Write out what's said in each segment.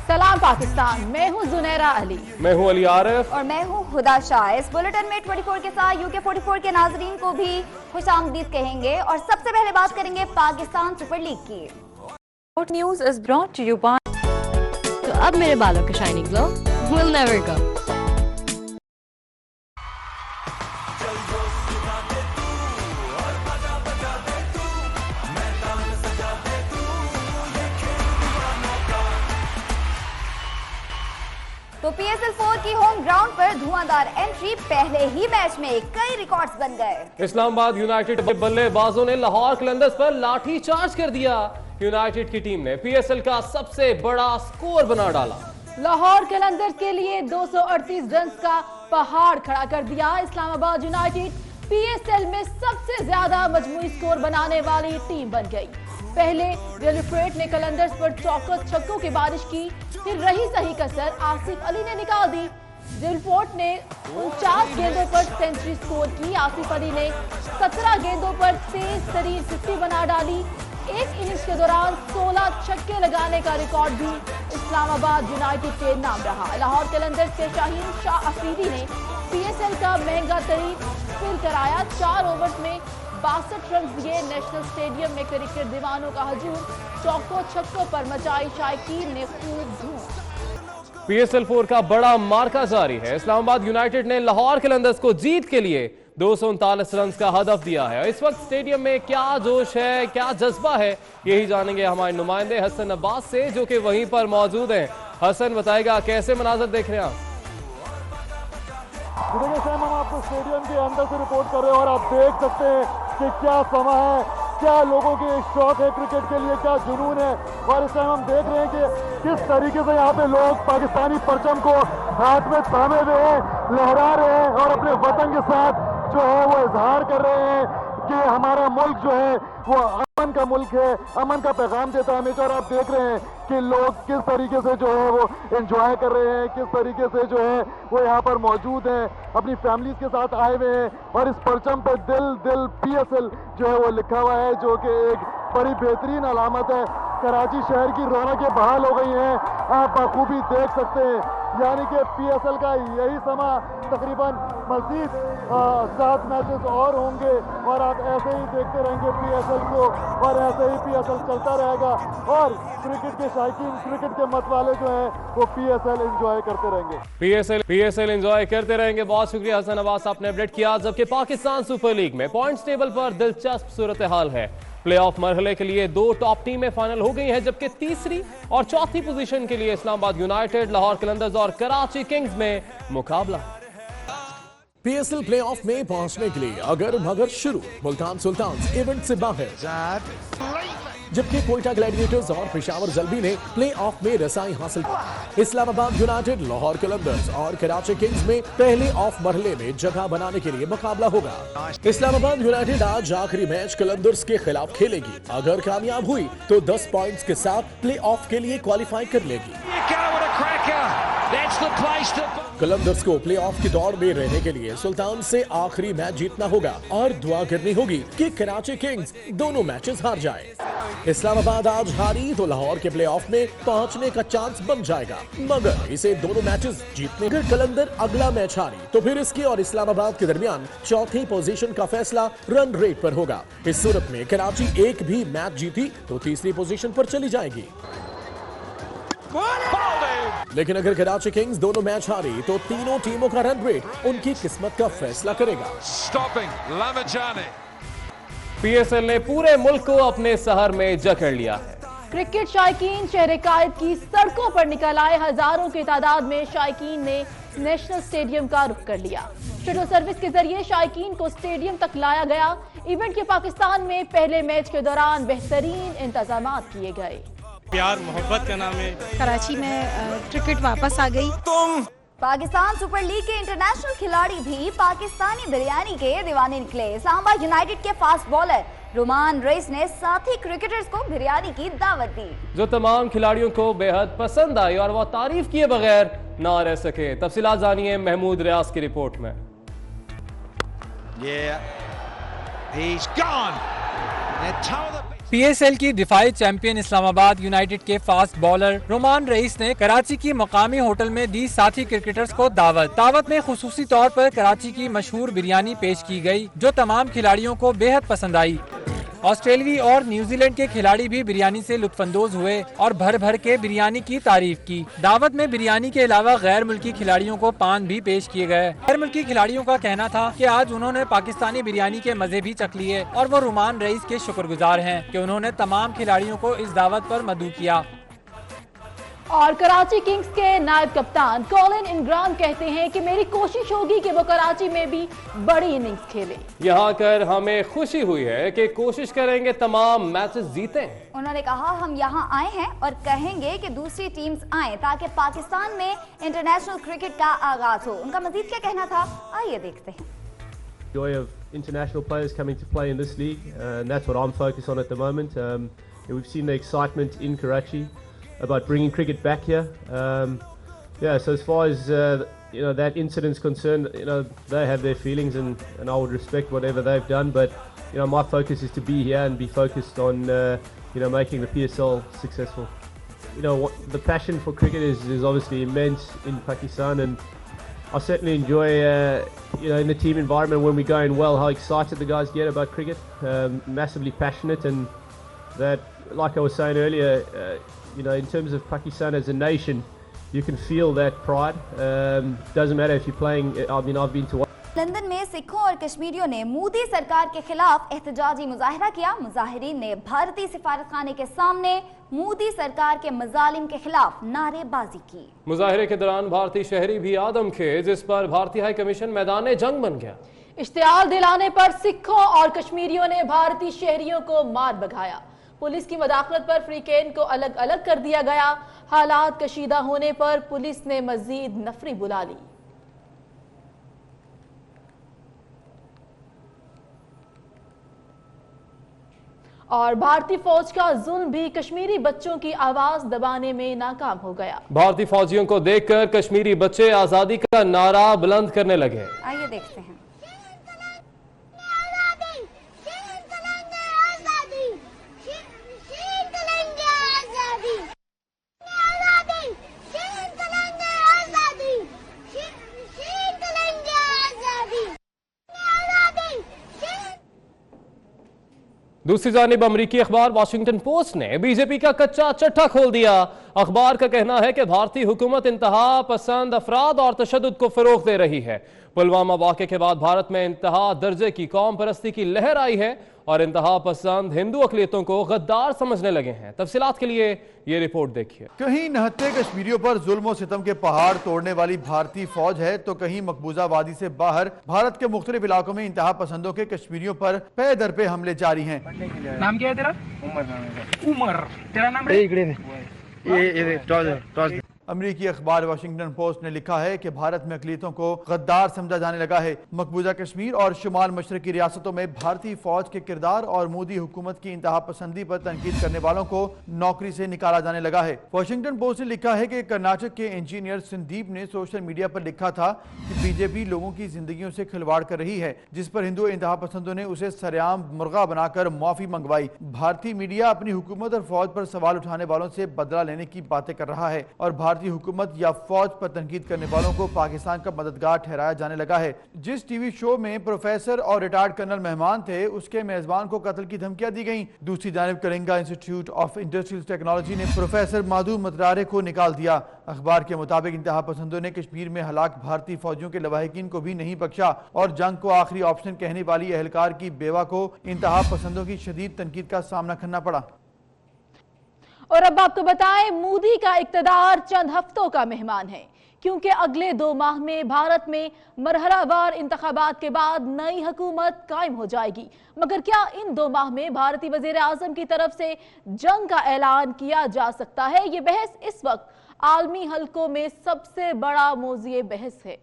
सलाम पाकिस्तान, मैं हूँ जुनैरा अली, मैं हूँ अली आरिफ और मैं हूँ हुदा शाह। इस बुलेटिन में 24 के साथ UK 44 के नाजरीन को भी खुशामदीद कहेंगे और सबसे पहले बात करेंगे पाकिस्तान सुपर लीग की। News is brought to you by. तो अब मेरे बालों का shining glow will never go. तो PSL 4 की होम ग्राउंड पर धुआंधार एंट्री, पहले ही मैच में कई रिकॉर्ड्स बन गए। इस्लामाबाद यूनाइटेड के बल्लेबाजों ने लाहौर कलंदर्स पर लाठी चार्ज कर दिया। यूनाइटेड की टीम ने PSL का सबसे बड़ा स्कोर बना डाला। लाहौर कलंदर्स के लिए 238 रन का पहाड़ खड़ा कर दिया। इस्लामाबाद यूनाइटेड PSL में सबसे ज्यादा मजमूई स्कोर बनाने वाली टीम बन गई। पहले विलिफ्रेड ने कलंदर्स पर चौकस छक्कों की बारिश की, फिर रही सही कसर आसिफ अली ने निकाल दी। विलिफ्रेड ने 49 गेंदों पर सेंचुरी स्कोर की। आसिफ अली ने 17 गेंदों पर तेज तरीन 50 बना डाली। एक इनिंग्स के दौरान 16 छक्के लगाने का रिकॉर्ड भी इस्लामाबाद यूनाइटेड के नाम रहा। लाहौर कलंदर्स के शाहीन शाह अफरीदी ने PSL का महंगा तरीन फिल कराया। 4 ओवर्स में 62 रन दिए। नेशनल स्टेडियम में क्रिकेट दीवानों का हजूम, चौकों छक्कों पर मचाई शायकीन ने खूब धूम। PSL 4 का बड़ा मार्का जारी है। इस्लामाबाद यूनाइटेड ने लाहौर कलंदर्स को जीत के लिए 239 रन का हदफ दिया है। इस वक्त स्टेडियम में क्या जोश है, क्या जज्बा है, यही जानेंगे हमारे नुमाइंदे हसन अब्बास से, जो कि वहीं पर मौजूद हैं। हसन बताएगा कैसे मनाजर देख रहे हैं आप? देखिए सैम, हम आपको स्टेडियम के अंदर से रिपोर्ट कर रहे हैं और आप देख सकते हैं कि क्या समा है, क्या लोगों के शौक है क्रिकेट के लिए, क्या जुनून है। और इस टाइम हम देख रहे हैं कि किस तरीके से यहाँ पे लोग पाकिस्तानी परचम को हाथ में थामे हुए हैं, लहरा रहे हैं और अपने वतन के साथ जो है वो इजहार कर रहे हैं कि हमारा मुल्क जो है वो अमन का मुल्क है, अमन का पैगाम देता है हमेशा। और आप देख रहे हैं कि लोग किस तरीके से जो है वो एंजॉय कर रहे हैं, किस तरीके से जो है वो यहाँ पर मौजूद हैं, अपनी फैमिलीज के साथ आए हुए हैं। और इस परचम पे दिल दिल PSL जो है वो लिखा हुआ है, जो कि एक बड़ी बेहतरीन अलामत है। कराची शहर की रौनकें बहाल हो गई हैं, आप बखूबी देख सकते हैं। यानी कि PSL का यही समा तकरीबन मज़ीद 7 मैचेस और होंगे और आप ऐसे ही देखते रहेंगे PSL को, और ऐसे ही PSL चलता रहेगा और क्रिकेट के शायकीन, क्रिकेट के मत वाले जो हैं वो PSL एंजॉय करते रहेंगे। PSL एंजॉय करते रहेंगे। बहुत शुक्रिया हसन अब्बास, आपने अपडेट किया। जबकि पाकिस्तान सुपर लीग में पॉइंट्स टेबल पर दिलचस्प सूरत हाल है। प्लेऑफ मरहले के लिए 2 टॉप टीमें फाइनल हो गई हैं, जबकि तीसरी और चौथी पोजीशन के लिए इस्लामाबाद यूनाइटेड, लाहौर कलंदर्स और कराची किंग्स में मुकाबला। PSL प्लेऑफ में पहुंचने के लिए अगर मगर शुरू, मुल्तान सुल्तान्स इवेंट से बाहर, जबकि कोयटा ग्लैडिएटर्स और पेशावर जल्बी ने प्लेऑफ में रसाई हासिल की। इस्लामाबाद यूनाइटेड, लाहौर कलंदर्स और कराची किंग्स में पहले ऑफ मरहले में जगह बनाने के लिए मुकाबला होगा। इस्लामाबाद यूनाइटेड आज आखिरी मैच कलंदर्स के खिलाफ खेलेगी। अगर कामयाब हुई तो 10 पॉइंट्स के साथ प्लेऑफ के लिए क्वालिफाई कर लेगी। कलंदर्स को प्लेऑफ की दौड़ में रहने के लिए सुल्तान से आखिरी मैच जीतना होगा और दुआ करनी होगी कि कराची किंग्स दोनों मैचेस हार जाए। इस्लामाबाद आज हारी तो लाहौर के प्लेऑफ में पहुंचने का चांस बन जाएगा, मगर इसे दोनों मैचेस जीतने। अगर कलंदर अगला मैच हारी तो फिर इसके और इस्लामाबाद के दरमियान चौथी पोजीशन का फैसला रन रेट पर होगा। इस सूरत में कराची एक भी मैच जीती तो तीसरी पोजीशन पर चली जाएगी। लेकिन अगर कराची किंग्स दोनों मैच हारी तो तीनों टीमों का रन रेट उनकी किस्मत का फैसला करेगा। PSL ने पूरे मुल्क को अपने शहर में जकड़ लिया है। क्रिकेट शायकीन शहर कायद की सड़कों पर निकल आए। हजारों की तादाद में शायकीन ने नेशनल स्टेडियम का रुख कर लिया। शटल सर्विस के जरिए शायकीन को स्टेडियम तक लाया गया। इवेंट के पाकिस्तान में पहले मैच के दौरान बेहतरीन इंतजाम किए गए। प्यार मोहब्बत का नाम है। कराची में क्रिकेट वापस आ गई। पाकिस्तान सुपर लीग के इंटरनेशनल खिलाड़ी भी पाकिस्तानी बिरयानी के दीवाने निकले। इस्लामाबाद यूनाइटेड के फास्ट बॉलर रुमान रईस ने साथी क्रिकेटर्स को बिरयानी की दावत दी, जो तमाम खिलाड़ियों को बेहद पसंद आई और वो तारीफ किए बगैर ना रह सके। तफसीलात जानिए महमूद रियाज की रिपोर्ट में। PSL की दिफाई चैंपियन इस्लामाबाद यूनाइटेड के फास्ट बॉलर रोमान रईस ने कराची की मकामी होटल में दी साथी क्रिकेटर्स को दावत में खुसूसी तौर पर कराची की मशहूर बिरयानी पेश की गई, जो तमाम खिलाड़ियों को बेहद पसंद आई। ऑस्ट्रेलिया और न्यूजीलैंड के खिलाड़ी भी बिरयानी से लुत्फानंदोज हुए और भर भर के बिरयानी की तारीफ की। दावत में बिरयानी के अलावा गैर मुल्की खिलाड़ियों को पान भी पेश किए गए। गैर मुल्की खिलाड़ियों का कहना था कि आज उन्होंने पाकिस्तानी बिरयानी के मजे भी चख लिए और वो रोमान रईस के शुक्रगुजार हैं कि उन्होंने तमाम खिलाड़ियों को इस दावत पर मदऊ किया। और कराची किंग्स के नायब कप्तान कॉलिन इंग्राम कहते हैं कि मेरी कोशिश होगी कि वो कराची में भी बड़ी इनिंग्स खेले। यहाँ कर हमें खुशी हुई है कि कोशिश करेंगे तमाम मैचेस जीतें। उन्होंने कहा हम यहाँ आए हैं और कहेंगे कि दूसरी टीम्स आए ताकि पाकिस्तान में इंटरनेशनल क्रिकेट का आगाज हो। उनका मजीद क्या कहना था, आइए देखते हैं। Joy of international players coming to play in this league, and that's what I'm focused on at the moment. We've seen the excitement in Karachi about bringing cricket back here. So as far as that incident's concerned, they have their feelings, and I would respect whatever they've done. But my focus is to be here and be focused on making the PSL successful. The passion for cricket is obviously immense in Pakistan, and I certainly enjoy in the team environment when we're going well, how excited the guys get about cricket. Massively passionate, and that, like I was saying earlier, in terms of Pakistan as a nation, you can feel that pride. Doesn't matter if you're playing. I've been to. London में सिखों और कश्मीरियों ने मोदी सरकार के खिलाफ एहतजाजी मुजाहिरा किया। मुजाहिरीन ने भारतीय सिफारतखाने के सामने मोदी सरकार के मजालिम के खिलाफ नारेबाजी की। मुजाहिरे के दौरान भारतीय शहरी भी आदम खे, जिस पर भारतीय हाई कमीशन मैदान जंग बन गया। इश्तियाल दिलाने पर सिखों और कश्मीरियों ने भारतीय शहरियों को मार भगाया। पुलिस की मदाखलत पर फ्रीकेन को अलग अलग कर दिया गया। हालात कशीदा होने पर पुलिस ने मजीद नफरी बुला ली। और भारतीय फौज का जुल्म भी कश्मीरी बच्चों की आवाज दबाने में नाकाम हो गया। भारतीय फौजियों को देखकर कश्मीरी बच्चे आजादी का नारा बुलंद करने लगे। आइए देखते हैं। दूसरी जानिब अमरीकी अखबार वाशिंगटन पोस्ट ने बीजेपी का कच्चा चट्टा खोल दिया। अखबार का कहना है कि भारतीय हुकूमत इंतहा पसंद अफराद और तशद्दुद को फरोग दे रही है। पुलवामा वाक़े के बाद भारत में इंतहा दर्जे की कौम परस्ती की लहर आई है और इंतहा पसंद हिंदू अक़लियतों को गद्दार समझने लगे हैं। तफसीलात के लिए ये रिपोर्ट देखिए। कहीं नहत्ते कश्मीरियों पर जुल्म और सितम के पहाड़ तोड़ने वाली भारतीय फौज है, तो कहीं मकबूजा वादी से बाहर भारत के मुख्तलिफ इलाकों में इंतहा पसंदों के कश्मीरियों पर पे दर पे हमले जारी हैं। नाम क्या है तेरा? उमर। तेरा नाम है? अमरीकी अखबार वाशिंगटन पोस्ट ने लिखा है कि भारत में अक़लियतों को गद्दार समझा जाने लगा है। मकबूजा कश्मीर और शुमाल मशरकी रियासतों में भारतीय फौज के किरदार और मोदी हुकूमत की इंतहा पसंदी पर तनकीद करने वालों को नौकरी से निकाला जाने लगा है। वाशिंगटन पोस्ट ने लिखा है कि कर्नाटक के इंजीनियर संदीप ने सोशल मीडिया पर लिखा था कि बीजेपी लोगों की जिंदगियों से खिलवाड़ कर रही है, जिस पर हिंदू इंतहा पसंदों ने उसे सरेआम मुर्गा बनाकर माफी मंगवाई। भारतीय मीडिया अपनी हुकूमत और फौज पर सवाल उठाने वालों से बदला लेने की बातें कर रहा है और भारतीय हुकूमत या फौज पर तनकीद करने वालों को पाकिस्तान का मददगार ठहराया जाने लगा है। जिस टीवी शो में प्रोफेसर और रिटायर्ड कर्नल मेहमान थे, उसके मेजबान को कत्ल की धमकियां दी गईं। दूसरी जानिब Kalinga institute of industrial technology ने प्रोफेसर माधु मतरारे को निकाल दिया। अखबार के मुताबिक इंतहा पसंदों ने कश्मीर में हलाक भारतीय फौजियों के लवाहिकीन को भी नहीं बख्शा और जंग को आखिरी ऑप्शन कहने वाली एहलकार की बेवा को इंतहा पसंदों की शदीद तनकीद का सामना करना पड़ा। और अब आपको बताएं, मोदी का इक़्तिदार चंद हफ्तों का मेहमान है, क्योंकि अगले 2 माह में भारत में मरहलावार इंतखाबात के बाद नई हुकूमत कायम हो जाएगी। मगर क्या इन 2 माह में भारतीय वज़ीर आज़म की तरफ से जंग का ऐलान किया जा सकता है? ये बहस इस वक्त आलमी हलकों में सबसे बड़ा मौज़ूए बहस है।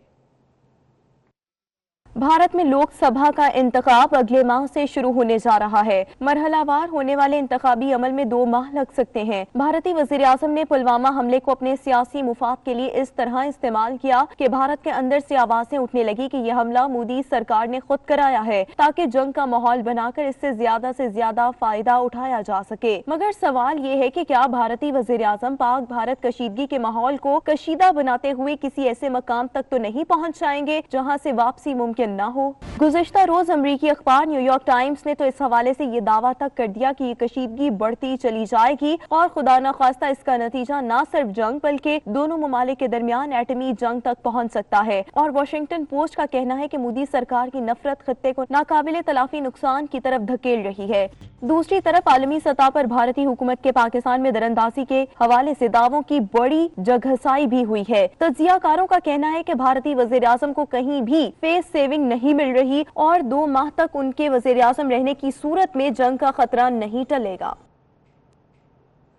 भारत में लोकसभा का इंतखाब अगले माह से शुरू होने जा रहा है। मरहलावार होने वाले इंतखाबी अमल में 2 माह लग सकते हैं। भारतीय वज़ीर-ए-आज़म ने पुलवामा हमले को अपने सियासी मुफाद के लिए इस तरह इस्तेमाल किया कि भारत के अंदर से आवाजें उठने लगी कि यह हमला मोदी सरकार ने खुद कराया है ताकि जंग का माहौल बनाकर इससे ज्यादा फायदा उठाया जा सके। मगर सवाल ये है कि क्या भारतीय वज़ीर-ए-आज़म पाक भारत कशीदगी के माहौल को कशीदा बनाते हुए किसी ऐसे मकाम तक तो नहीं पहुँच जाएंगे जहाँ से वापसी मुमकिन न हो। गुज़िश्ता रोज अमरीकी अखबार न्यूयॉर्क टाइम्स ने तो इस हवाले से ये दावा तक कर दिया कि ये कशीदगी बढ़ती चली जाएगी और खुदा न खास्ता इसका नतीजा न सिर्फ जंग बल्कि दोनों ममालिक के दरमियान एटमी जंग तक पहुंच सकता है। और वॉशिंगटन पोस्ट का कहना है कि मोदी सरकार की नफरत खत्ते को नाकाबिले तलाफी नुकसान की तरफ धकेल रही है। दूसरी तरफ आलमी सतह पर भारतीय हुकूमत के पाकिस्तान में दरअंदाजी के हवाले से दावों की बड़ी जगहसाई भी हुई है। तज्जियाकारों का कहना है कि भारतीय वज़ीर-ए-आज़म को कहीं भी फेस सेविंग नहीं मिल रही और 2 माह तक उनके वज़ीर-ए-आज़म रहने की सूरत में जंग का खतरा नहीं टलेगा।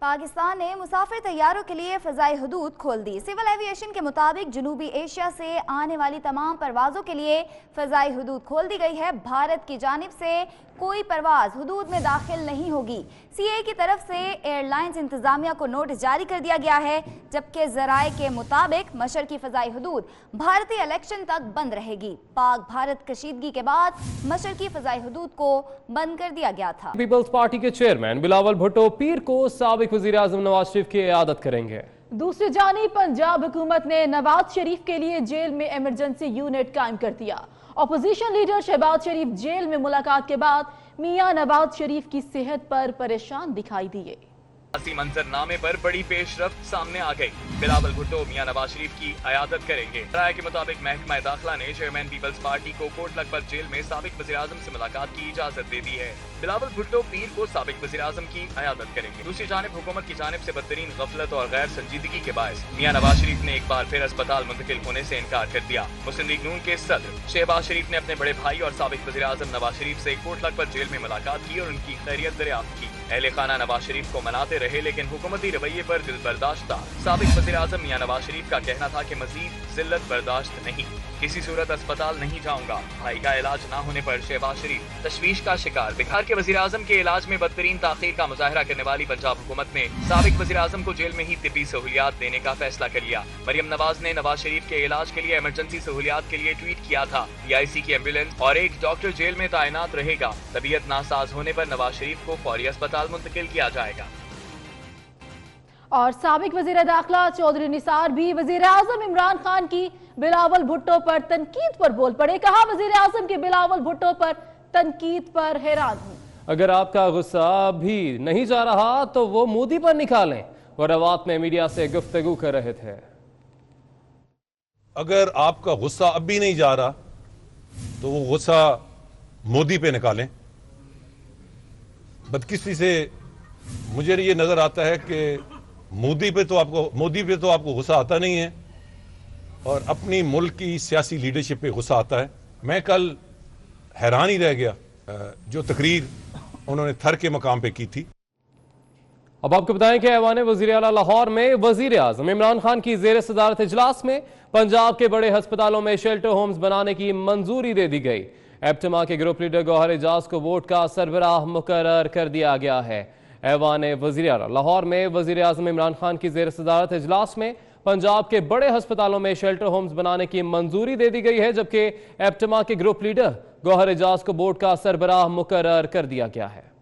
पाकिस्तान ने मुसाफिर तैयारों के लिए फ़ज़ाई हदूद खोल दी। सिविल एविएशन के मुताबिक जनूबी एशिया से आने वाली तमाम परवाज़ों के लिए फ़ज़ाई हदूद खोल दी गई है। भारत की जानिब से कोई परवाज़ हदूद में दाखिल नहीं होगी। सीए की तरफ से एयरलाइंस इंतज़ामिया को नोटिस जारी कर दिया गया है, जबकि ज़राए के मुताबिक मशरकी फ़ज़ाई हदूद भारतीय इलेक्शन तक बंद रहेगी। पाक भारत कशीदगी के बाद मशरकी फ़ज़ाई हदूद को बंद कर दिया गया था। पीपल्स पार्टी के चेयरमैन बिलावल भुट्टो पीर को साबिक वज़ीर-ए-आज़म नवाज शरीफ की इयादत करेंगे। दूसरी जानिब पंजाब हुकूमत ने नवाज शरीफ के लिए जेल में इमरजेंसी यूनिट कायम कर दिया। ऑपोजिशन लीडर शहबाज शरीफ जेल में मुलाकात के बाद मियां नवाज शरीफ की सेहत पर परेशान दिखाई दिए। मंजरनामे पर बड़ी पेशरफ्त सामने आ गई। बिलावल भुट्टो मियां नवाज शरीफ की इयादत करेंगे। राय के मुताबिक महकमा दाखिला ने चेयरमैन पीपल्स पार्टी को कोट लखपत जेल में साबिक वज़ीर-ए-आज़म से मुलाकात की इजाजत दे दी है। बिलावल भुट्टो पीर को साबिक वज़ीर-ए-आज़म की इयादत करेंगे। दूसरी जानिब हुकूमत की जानिब से बदतरीन गफलत और गैर संजीदगी के बायस मियां नवाज शरीफ ने एक बार फिर अस्पताल मुंतकिल होने से इनकार कर दिया। मुस्लिम लीग नून के सदर शहबाज शरीफ ने अपने बड़े भाई और साबिक वज़ीर-ए-आज़म नवाज शरीफ से कोट लखपत जेल में मुलाकात की और उनकी खैरियत दरियाफ्त की। अहले खाना नवाज शरीफ को मनाते रहे, लेकिन हुकूमती रवैये पर दिल बर्दाश्त था। साबिक वज़ीर-ए-आज़म मियां नवाज शरीफ का कहना था कि मजीद जिल्लत बर्दाश्त नहीं, किसी सूरत अस्पताल नहीं जाऊंगा। भाई का इलाज न होने पर शहबाज शरीफ तशवीश का शिकार। बिहार के वज़ीर-ए-आज़म के इलाज में बदतरीन ताखीर का मुजाहरा करने वाली पंजाब हुकूमत ने साबिक वज़ीर-ए-आज़म को जेल में ही तिब्बी सहूलियात देने का फैसला कर लिया। मरियम नवाज ने नवाज शरीफ के इलाज के लिए इमरजेंसी सहूलियात के लिए ट्वीट किया था। पीआईसी की एम्बुलेंस और एक डॉक्टर जेल में तैनात रहेगा। तबीयत नासाज होने पर नवाज शरीफ को फौरी अस्पताल मुंतकिल किया जाएगा। और साबिक वज़ीर दाखिला चौधरी निसार भी वज़ीर-ए-आज़म इमरान खान की बिलावल भुट्टो पर तनकीद पर बोल पड़े। कहा, वज़ीर-ए-आज़म के बिलावल भुट्टो पर तनकीद पर हैरान हूं। अगर आपका गुस्सा भी नहीं जा रहा तो वो मोदी पर निकालें। वो रवात में मीडिया से गुफ्तगू कर रहे थे। अगर आपका गुस्सा अब भी नहीं जा रहा तो वो गुस्सा मोदी पे निकालें। बदकिस्मती से मुझे ये नजर आता है कि मोदी पे तो आपको गुस्सा आता नहीं है और अपनी मुल्क की सियासी लीडरशिप पे गुस्सा आता है। मैं कल हैरान ही रह गया जो तकरीर उन्होंने थर के मकाम पे की थी। अब आपको बताएं कि ऐवान वज़ीर आला लाहौर में वज़ीर-ए-आज़म इमरान खान की ज़ेर सदारत इजलास में पंजाब के बड़े अस्पतालों में शेल्टर होम्स बनाने की मंजूरी दे दी गई। एप्टमा के ग्रुप लीडर गौहर एजाज को वोट का सरबराह मुकर्रर कर दिया गया है। ऐवान वज़ीर आला लाहौर में वज़ीर-ए-आज़म इमरान खान की ज़ेर सदारत इजलास में पंजाब के बड़े अस्पतालों में शेल्टर होम्स बनाने की मंजूरी दे दी गई है, जबकि एप्टमा के ग्रुप लीडर गौहर एजाज को बोर्ड का सरबराह मुकर्रर कर दिया गया है।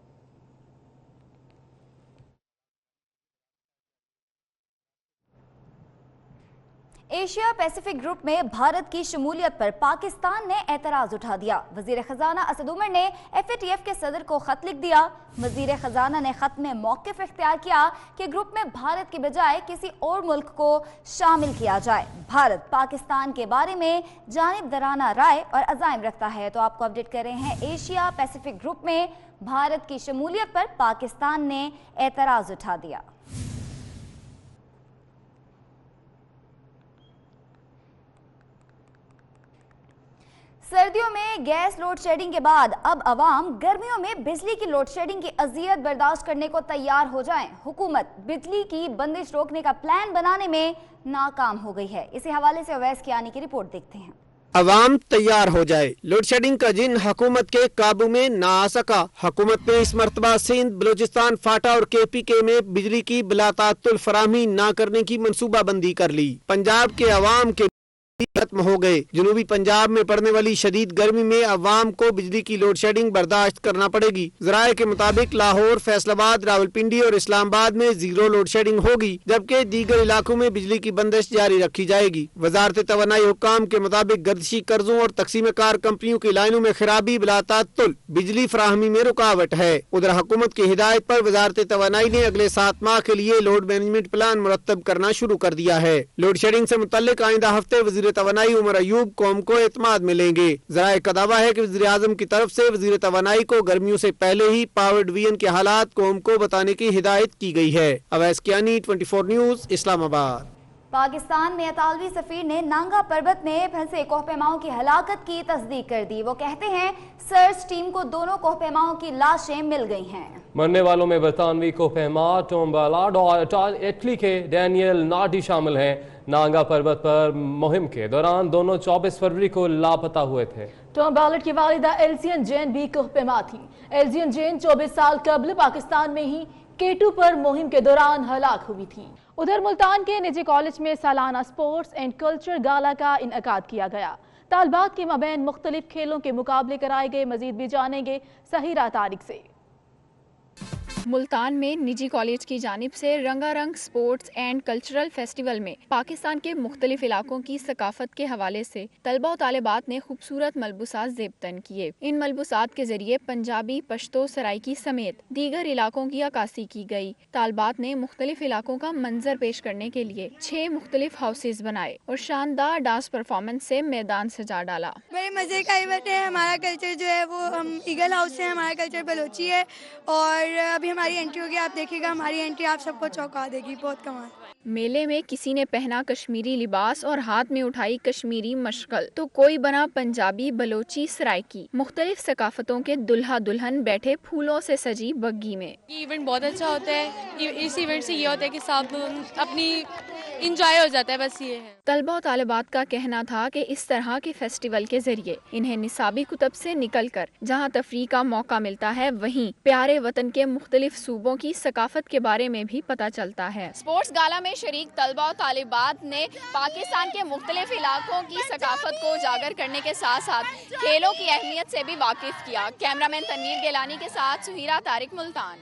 एशिया पैसिफिक ग्रुप में भारत की शमूलियत पर पाकिस्तान ने एतराज उठा दिया। वजीर खजाना असद उमर ने FATF के सदर को खत लिख दिया। वजीर खजाना ने खत में मौक़िफ़ इख्तियार किया कि ग्रुप में भारत के बजाय किसी और मुल्क को शामिल किया जाए। भारत पाकिस्तान के बारे में जानिबदाराना राय और अज़ाइम रखता है। तो आपको अपडेट कर रहे हैं, एशिया पैसिफिक ग्रुप में भारत की शमूलियत पर पाकिस्तान ने एतराज उठा दिया। सर्दियों में गैस लोड शेडिंग के बाद अब अवाम गर्मियों में बिजली की लोड शेडिंग की अजियत बर्दाश्त करने को तैयार हो जाएं। हुकूमत बिजली की बंदिश रोकने का प्लान बनाने में नाकाम हो गई है। इसी हवाले से अवैस कियानी की रिपोर्ट देखते हैं। अवाम तैयार हो जाए। लोड शेडिंग का जिन हुकूमत के काबू में ना आ सका। हुकूमत ने इस मरतबा सिंध, बलूचिस्तान, फाटा और KPK में बिजली की बिलातातुल फराहमी न करने की मंसूबाबंदी कर ली। पंजाब के अवाम के खत्म हो गए। जनूबी पंजाब में पड़ने वाली शदीद गर्मी में अवाम को बिजली की लोड शेडिंग बर्दाश्त करना पड़ेगी। ज़राए के मुताबिक लाहौर, फैसलाबाद, रावलपिंडी और इस्लामाबाद में जीरो लोड शेडिंग होगी, जबकि दीगर इलाकों में बिजली की बंदिश जारी रखी जाएगी। वजारत तवानाई हुक्काम के मुताबिक गर्दिशी कर्जों और तकसीम कार कंपनियों की लाइनों में खराबी बिलातातुल बिजली फराहमी में रुकावट है। उधर हुकूमत की हिदायत पर वजारत तवानाई ने अगले 7 माह के लिए लोड मैनेजमेंट प्लान मुरतब करना शुरू कर दिया है। लोड शेडिंग से मुतल्लिक आइंदा हफ्ते वजीर तवानाई उमर अयूब कौम को एतमाद में लेंगे। ज़राए का दावा है कि वज़ीर आज़म की तरफ से वज़ीर तवानाई को गर्मियों से पहले ही पावर डिवीजन के हालात कौम को बताने की हिदायत की गई है। अवैस कियानी, 24 न्यूज़, इस्लामाबाद। पाकिस्तान में इतालवी सफीर ने नांगा पर्वत में फंसे कोहपेमाओं की हलाकत की तस्दीक कर दी। वो कहते हैं सर्च टीम को दोनों कोहपेमाओं की लाशें मिल गई हैं। मरने वालों में बरतानवी कोहपेमा टॉम बालार्ड और इटली के डैनियल नार्डी शामिल हैं। नांगा पर्वत पर मुहिम के दौरान दोनों 24 फरवरी को लापता हुए थे। टॉम बालार्ड की वालिदा एल्सियन जैन भी कोहपेमा थी। एल्सियन जैन 24 साल कबल पाकिस्तान में ही केटू पर मुहिम के दौरान हलाक हुई थी। उधर मुल्तान के निजी कॉलेज में सालाना स्पोर्ट्स एंड कल्चर गाला का इनअकाद किया गया। तालबात के मबैन मुख्तलिफ खेलों के मुकाबले कराए गए। मजीद भी जानेंगे सहीरा तारिक से। मुल्तान में निजी कॉलेज की जानिब से रंगारंग स्पोर्ट्स एंड कल्चरल फेस्टिवल में पाकिस्तान के मुख्तलिफ इलाकों की सकाफत के हवाले से तलबा और तालिबात ने खूबसूरत मलबूसात ज़ेबतन किए। इन मलबूसात के जरिए पंजाबी, पश्तो, सराइकी समेत दीगर इलाकों की अक्कासी की गई। तालिबात ने मुख्तलिफ इलाकों का मंजर पेश करने के लिए 6 मुख्तलिफ हाउसेज बनाए और शानदार डांस परफॉर्मेंस से मैदान सजा डाला। बड़े मजे का इवेंट है। हमारा कल्चर जो है वो हम ईगल हाउस से, हमारा कल्चर बलोची है और अभी हमारी एंट्री होगी। आप देखिएगा हमारी एंट्री आप सबको चौंका देगी। बहुत कमाल। मेले में किसी ने पहना कश्मीरी लिबास और हाथ में उठाई कश्मीरी मशगल, तो कोई बना पंजाबी, बलोची, सराइकी। मुख्तलिफ सकाफतों के दुल्हा दुल्हन बैठे फूलों से सजी बग्गी में। ये इवेंट बहुत अच्छा होता है। इस इवेंट से ये होता है कि सब अपनी इंजॉय हो जाता है, बस ये है। तलबा और तालिबात का कहना था कि इस तरह के फेस्टिवल के जरिए इन्हें निसाबी कुतब से निकलकर जहां तफरीह का मौका मिलता है, वहीं प्यारे वतन के मुख्तलिफ सूबों की सकाफत के बारे में भी पता चलता है। स्पोर्ट्स गाला में शरीक तलबा और तालिबात ने पाकिस्तान के मुख्तलिफ इलाकों की सकाफत को उजागर करने के साथ साथ खेलों की अहमियत से भी वाकिफ किया। कैमरामैन तनवीर गिलानी के साथ सुहीरा तारिक, मुल्तान।